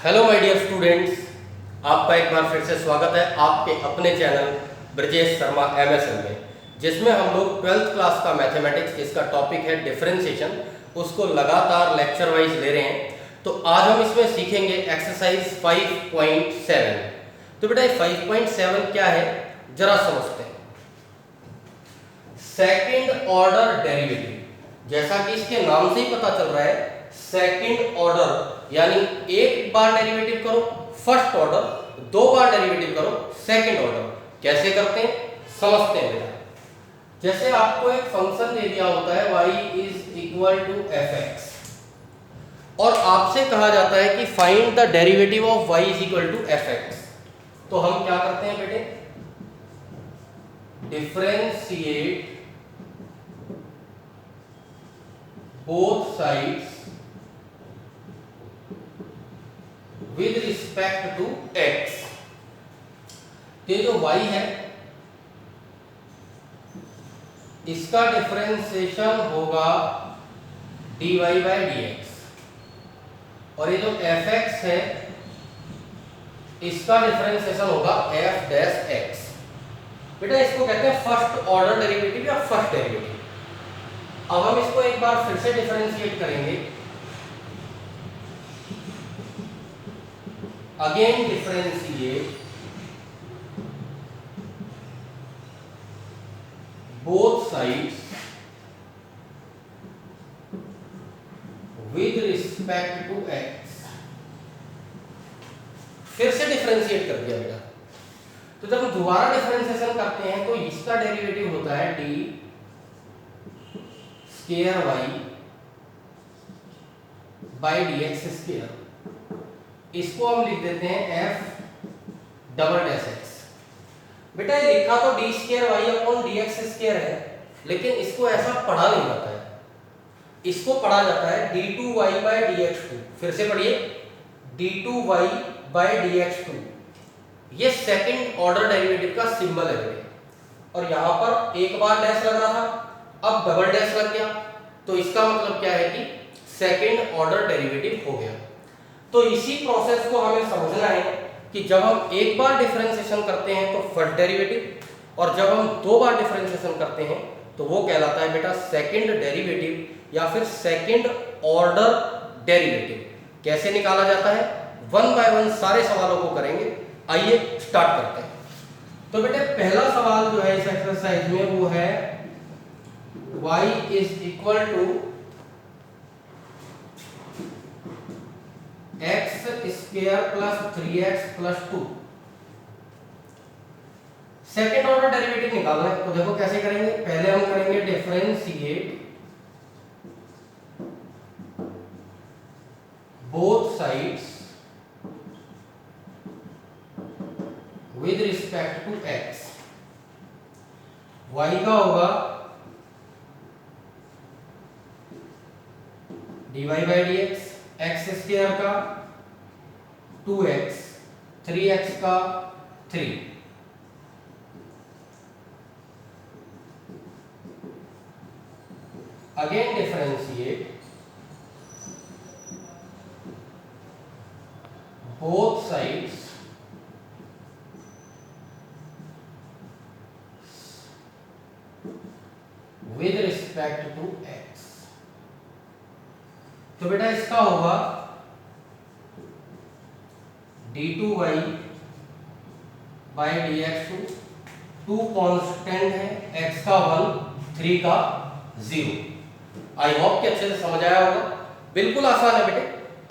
Hello my dear students, आपका एक बार फिर से स्वागत है आपके अपने चैनल ब्रजेश शर्मा एमएसएम में, जिसमें हम लोग 12th क्लास का मैथमेटिक्स जिसका टॉपिक है डिफरेंशिएशन उसको लगातार लेक्चर वाइज ले रहे हैं। तो आज हम इसमें सीखेंगे एक्सरसाइज 5.7। तो बेटा ये 5.7 क्या है जरा समझते हैं। सेकंड ऑर्डर डेरिवेटिव, जैसा कि इसके नाम से ही पता चल रहा है, सेकंड ऑर्डर यानी एक बार डेरिवेटिव करो फर्स्ट ऑर्डर, दो बार डेरिवेटिव करो सेकंड ऑर्डर। कैसे करते हैं समझते हैं बेटा। जैसे आपको एक फंक्शन दे दिया होता है y is equal to fx और आपसे कहा जाता है कि find the derivative of y is equal to fx, तो हम क्या करते हैं बेटे, differentiate both sides with respect to x। ये जो y है इसका डिफरेंशिएशन होगा dy by dx और ये जो fx है इसका डिफरेंशिएशन होगा f डैश x। बेटा इसको कहते हैं फर्स्ट ऑर्डर डेरिवेटिव या फर्स्ट डेरिवेटिव। अब हम इसको एक बार फिर से डिफरेंशिएट करेंगे। Again differentiate both sides with respect to x। फिर से डिफरेंशिएट कर दिया बेटा। तो जब हम दोबारा डिफरेंशिएशन करते हैं तो इसका डेरिवेटिव होता है d square y by d x square. इसको हम लिख देते हैं f डबल डैश x। बेटा ये लिखा तो d square y upon d x square है, लेकिन इसको ऐसा पढ़ा नहीं जाता है। इसको पढ़ा जाता है d two y by d x two. फिर से पढ़िए, d two y by d x two. ये सेकंड ऑर्डर डेरिवेटिव का सिंबल है बेटे। और यहां पर एक बार डैश लग रहा था, अब डबल डैश लग गया, तो इसका मतलब क्या है कि सेकंड ऑर्डर डेरिवेटिव हो गया। तो इसी प्रोसेस को हमें समझना है कि जब हम एक बार डिफरेंशिएशन करते हैं तो फर्स्ट डेरिवेटिव, और जब हम दो बार डिफरेंशिएशन करते हैं तो वो कहलाता है बेटा सेकंड डेरिवेटिव या फिर सेकंड ऑर्डर डेरिवेटिव। कैसे निकाला जाता है, वन बाय वन सारे सवालों को करेंगे। आइए स्टार्ट करते हैं। तो बेटे पहला सवाल जो है इस एक्सरसाइज में वो है y is equal to x square plus 3x plus 2। Second order derivative निकालना है, तो देखो कैसे करेंगे। पहले हम करेंगे differentiate both sides with respect to x। y का होगा dy by dx, x square का 2x, 3x का 3। Again differentiate both sides with respect to x। तो बेटा इसका होगा d2y by d x two constant है, x का 1, 3 का 0। आई होप कि अच्छे से समझ आया होगा। बिल्कुल आसान है बेटे,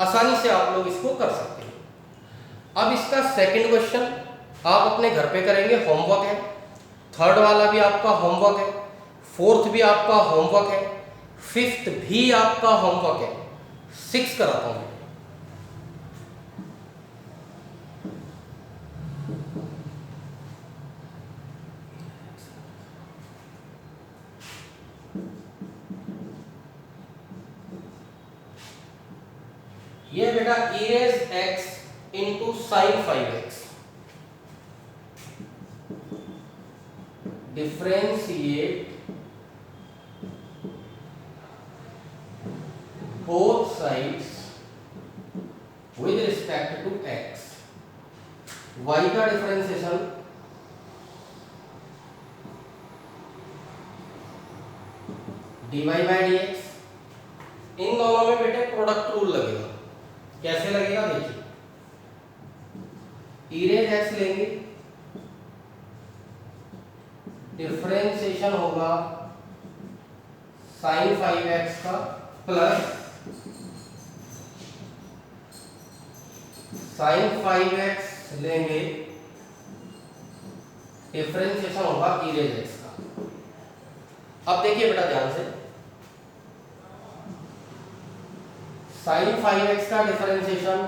आसानी से आप लोग इसको कर सकते हैं। अब इसका सेकंड क्वेश्चन आप अपने घर पे करेंगे, होमवर्क है। थर्ड वाला भी आपका होमवर्क है, फोर्थ भी आपका होमवर्क है, फिफ्थ भी आपका होमवर्क है, 6 कराता हूं। ये बेटा इरेज x into sine 5x। Differentiate both sides with respect respect to x. Y का differentiation dy by d x. इन दोनों में बेटे प्रोडक्ट रूल लगेगा। कैसे लगेगा देखिए, e रेज एक्स लेंगे, डिफरेंशिएशन होगा साइन 5x का प्लस साइन 5x लेंगे, डिफरेंशिएशन होगा e रेज एक्स का। अब देखिए बेटा ध्यान से, साइन 5x का डिफरेंशिएशन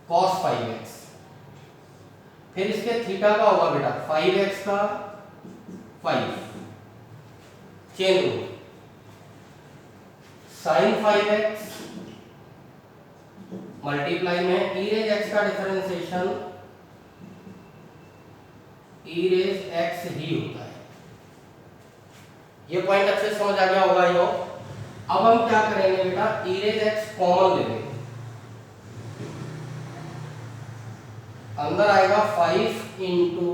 cos 5x, फिर इसके थीटा का होगा बेटा 5x का 5, chain rule, sine 5x multiply में e रेज x का डिफरेंशिएशन e रेज x ही होता है। ये पॉइंट अच्छे से समझ आ गया होगा यो। अब हम क्या करेंगे बेटा, e रेज x कॉमन ले लेंगे, अंदर आएगा 5 into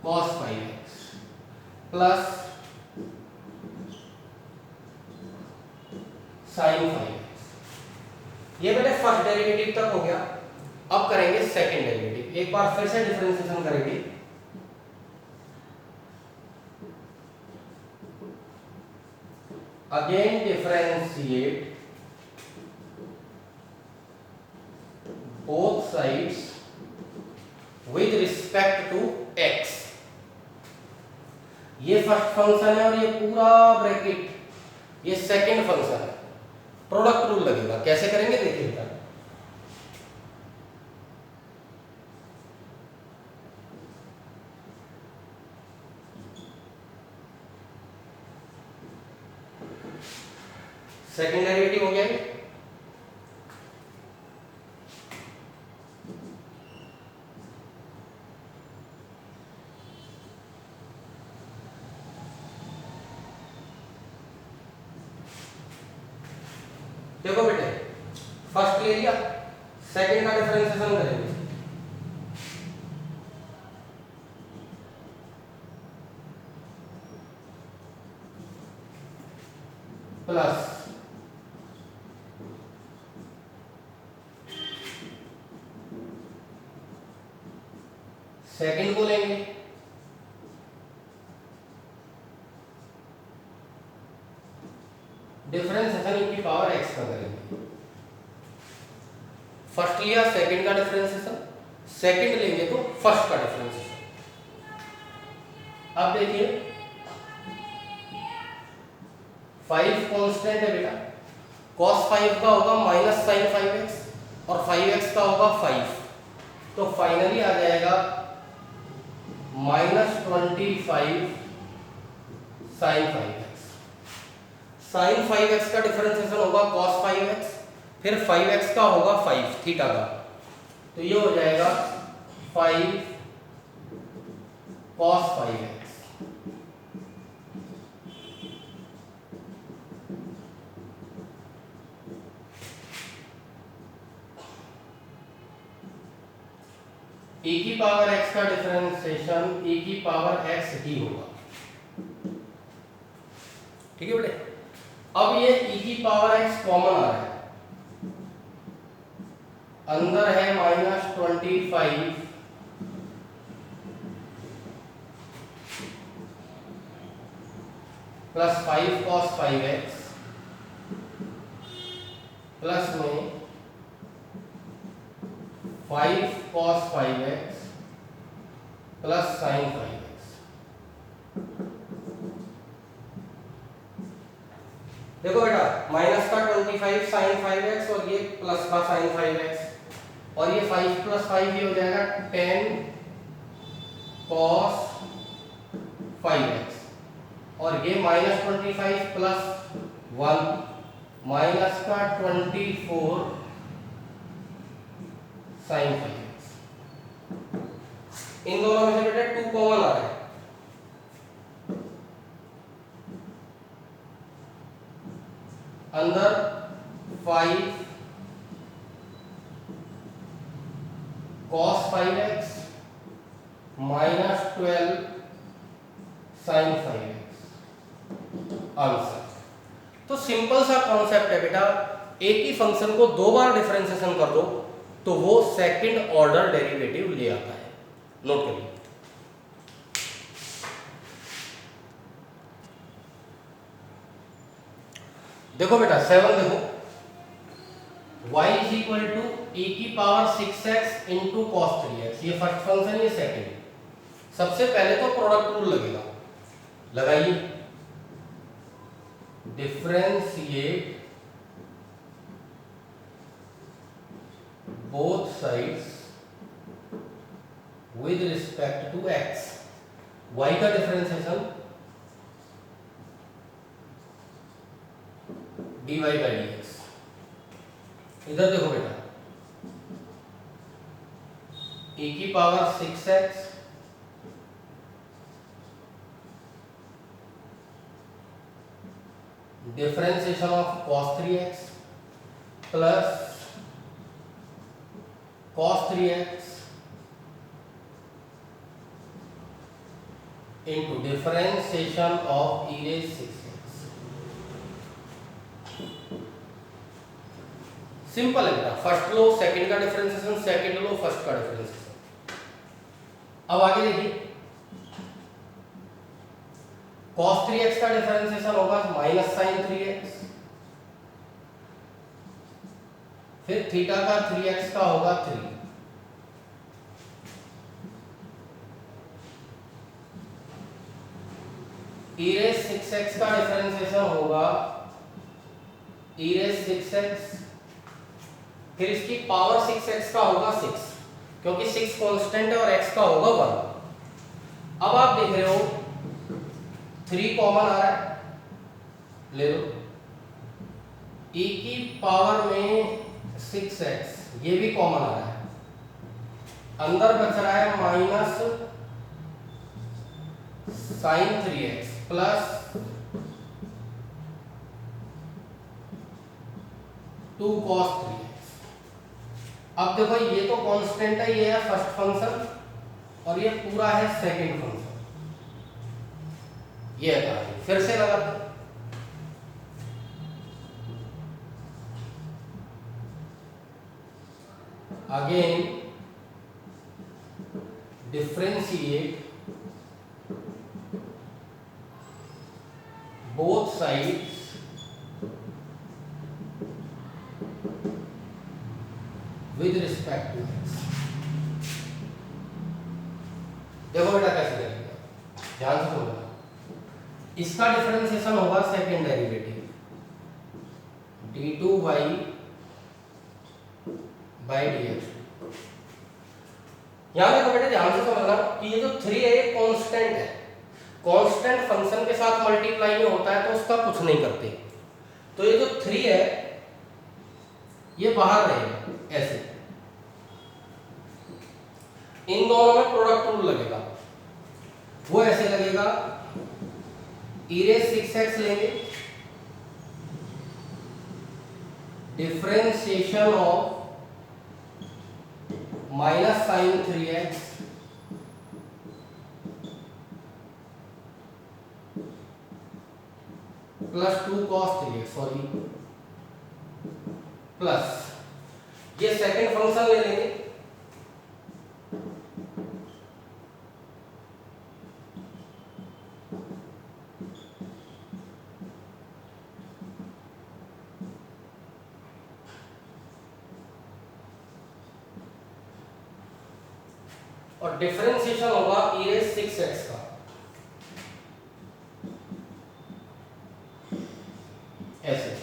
cos 5x plus sin 5x। ये बेटे फर्स्ट डेरिवेटिव तक हो गया। अब करेंगे सेकंड डेरिवेटिव। एक बार फिर से डिफरेंशिएशन करेंगे, again differentiate both sides with respect to x। ये फर्स्ट फंक्शन है और ये पूरा ब्रैकेट ये सेकंड फंक्शन है। प्रोडक्ट रूल लगेगा। कैसे करेंगे देखिए बेटा, सेकंड डेरिवेटिव हो गया ये। देखो बेटे, फर्स्ट ले लिया, सेकंड का डिफरेंशिएशन करेंगे, प्लस सेकंड को लेंगे, डिफरेंशिएशन e की पावर x का करेंगे। फर्स्ट लिया, सेकंड का डिफरेंशिएशन, सेकंड लेंगे तो फर्स्ट का डिफरेंशिएशन। अब देखिए 5 कांस्टेंट है बेटा, cos 5 का होगा माइनस साइन 5x और 5x का होगा 5, तो फाइनली आ जाएगा -25 साइन 5x। साइन 5x का डिफरेंशिएशन होगा cos 5x, फिर 5x का होगा 5 थीटा का, तो ये हो जाएगा 5 cos 5x। e की पावर x का डिफरेंशिएशन e की पावर x ही होगा। ठीक है बेटे, अब ये e की पावर x कॉमन आ रहा है, अंदर है -25 प्लस 5 cos 5x प्लस में 5 cos 5x plus sin 5x। देखो बेटा, माइनस का 25 sin 5x और ये प्लस का sin 5x और ये 5 प्लस 5 ये हो जाएगा 10 cos 5x और ये -25 प्लस 1 माइनस का 24 sin 5x। इन दोनों में से बेटा 2 कॉमन आ रहा है, अंदर 5 cos 5x minus 12 sin 5x answer. तो सिंपल सा कॉन्सेप्ट है बेटा, एक ही फंक्शन को दो बार डिफरेंशिएशन कर दो तो वो सेकंड ऑर्डर डेरिवेटिव ले आता है। नोट करिए। देखो बेटा 7 देखो, y is equal to e की power 6x into cos 3x, ये फर्स्ट फंक्शन, ये सेकंड। सबसे पहले तो प्रोडक्ट रूल लगेगा, लगाइए। Differentiate both sides with respect to x। y का डिफरेंशिएशन dy बाई dx। इधर देखो बेटा, e की power 6x differentiation of cos 3x plus cos 3x into differentiation of e raised 6x। Simple है बेटा, first लो सेकंड का differentiation, second लो फर्स्ट का डिफरेंशिएशन। अब आगे देखिए, cos 3x का डिफरेंशिएशन होगा माइनस साइन 3x, फिर थीटा का 3x का होगा 3, e रेज़ 6x का डिफरेंशिएशन होगा e रेज़ 6x, फिर इसकी पावर 6x का होगा 6, क्योंकि 6 कांस्टेंट है और x का होगा 1। अब आप देख रहे हो 3 कॉमन आ रहा है, ले लो। e की पावर में 6x, ये भी कॉमन आ रहा है, अंदर बच रहा है minus sine 3x plus 2 cos 3x। अब देखो ये तो कांस्टेंट है, ये है फर्स्ट फंक्शन और ये पूरा है सेकंड फंक्शन, ये है। फिर से लगाते again, differentiate both sides with respect to x। देखो बेटा कैसे करेंगे, ध्यान से सुनना। इसका डिफरेंशिएशन होगा second derivative d2y by dx। यहां देखो बेटा ध्यान से समझना कि ये जो 3 है ये कांस्टेंट है, कांस्टेंट फंक्शन के साथ मल्टीप्लाई में होता है तो उसका कुछ नहीं करते। तो ये जो 3 है ये बाहर रहेगा ऐसे, इन दोनों में प्रोडक्ट रूल लगेगा, वो ऐसे लगेगा, e रेज़ 6x लेंगे, differentiation of minus sine 3x plus 2 cos 3x, sorry, plus ये सेकंड फंक्शन ले लेंगे, और डिफरेंशिएशन होगा e रेज़ 6x का, ऐसे।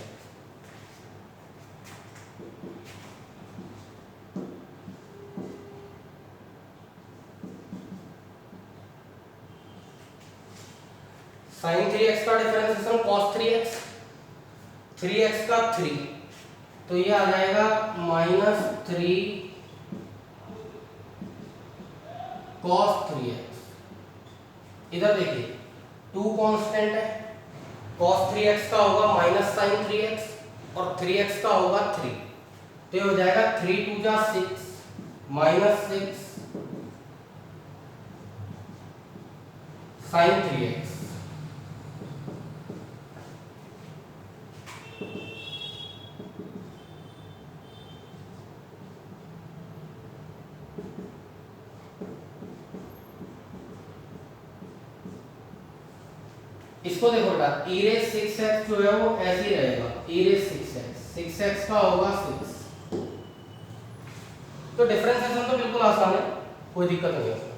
साइन 3x का डिफरेंशिएशन cos 3x, 3x का 3, तो ये आ जाएगा माइनस 3 cos 3x। इधर देखिए 2 कांस्टेंट है, cos 3x का होगा माइनस साइन 3x और 3x का होगा 3, तो ये हो जाएगा 3 2 जा 6 -6 sin 3x। इसको देखो बेटा, e रेज़ 6x जो है वो ऐसे ही रहेगा, e रेज़ 6x का होगा 6। तो डिफरेंशिएशन तो बिल्कुल आसान है, कोई दिक्कत नहीं है उसमें।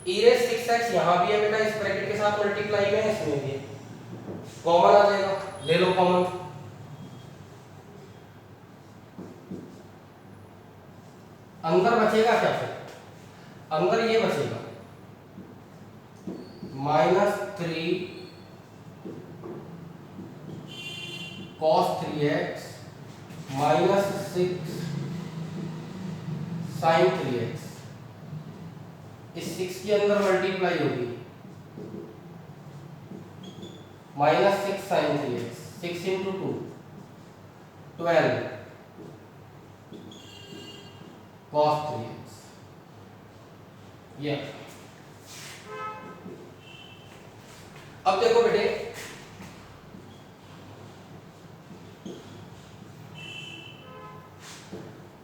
e रेज़ 6x यहाँ भी है बेटा, इस ब्रैकेट के साथ मल्टीप्लाई में, इसमें भी है, कॉमन आ जाएगा, ले लो कॉमन। अंदर बचेगा क्या फिर? अंदर ये बचेगा -3 cos 3x -6 sin 3x। इस 6 के अंदर मल्टीप्लाई होगी, -6 sin 3x, 6 × 2 12 cos 3x। ये अब देखो बेटे,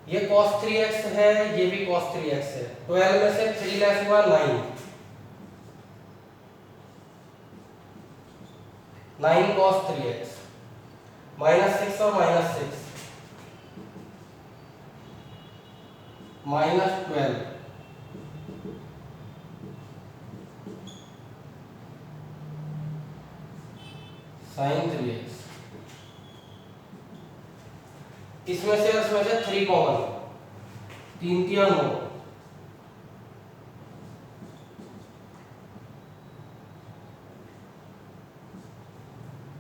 ये cos 3x है, ये भी cos 3x है, 12 में से 3 लेस हुआ 9, 9 cos 3x, -6 और -6 -12 sin 3x। इसमें से 3 common, 3 3 9,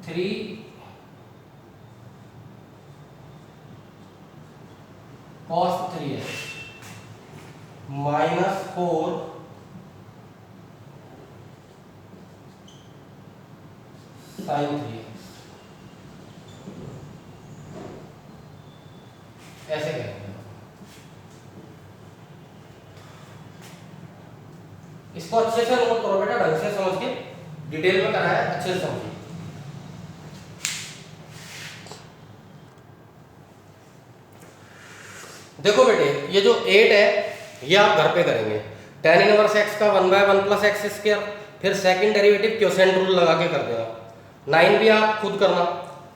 3 cos 3x -4 sin 3x। ऐसे करेंगे, इसको अच्छे से नोट करो बेटा, ढंग से समझ के, डिटेल में कराया है, अच्छे से समझिए। देखो बेटे, ये जो 8 है ये आप घर पे करेंगे, tan इनवर्स x का 1/1 + x², फिर सेकंड डेरिवेटिव क्वोशिएंट रूल लगा के कर देना। 9 भी आप खुद करना,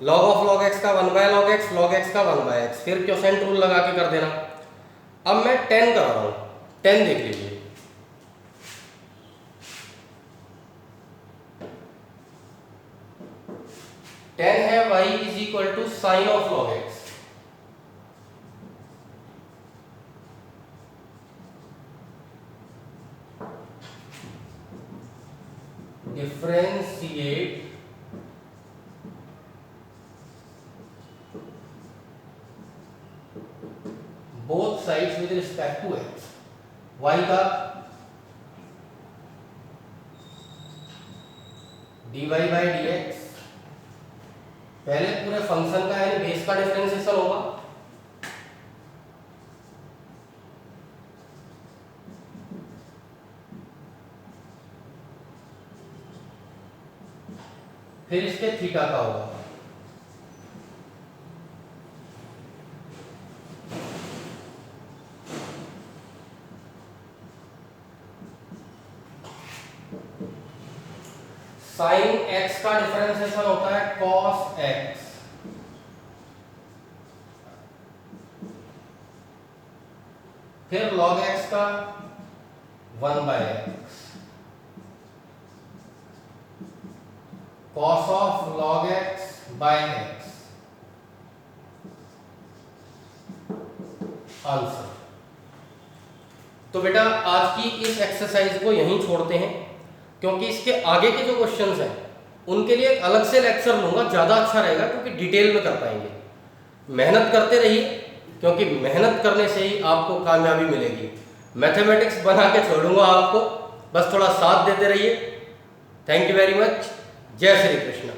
log ऑफ log x का 1/log x, log x का 1/x, फिर क्वोशिएंट रूल लगा के कर देना। अब मैं 10 कर रहा हूं, 10 देख लीजिए, tan है y = sin of log x। Differentiate both sides with respect to x। y का dy/dx, पहले पूरे फंक्शन का यानी बेस का डिफरेंशिएशन होगा, फिर इसके थीटा का होगा, साइन x का डिफरेंशिएशन होता है cos x, फिर log x का 1/x, cos of log x by x। Answer. तो बेटा आज की इस एक्सरसाइज को यहीं छोड़ते हैं, क्योंकि इसके आगे के जो क्वेश्चंस हैं उनके लिए एक अलग से लेक्चर लूंगा, ज़्यादा अच्छा रहेगा क्योंकि डिटेल में कर पाएंगे। मेहनत करते रहिए, क्योंकि मेहनत करने से ही आपको कामयाबी मिलेगी। मैथमेटिक्स बना के छोड़ूंगा आपको, बस थोड़ा साथ देते रहिए। Thank you very much. जय श्री कृष्ण।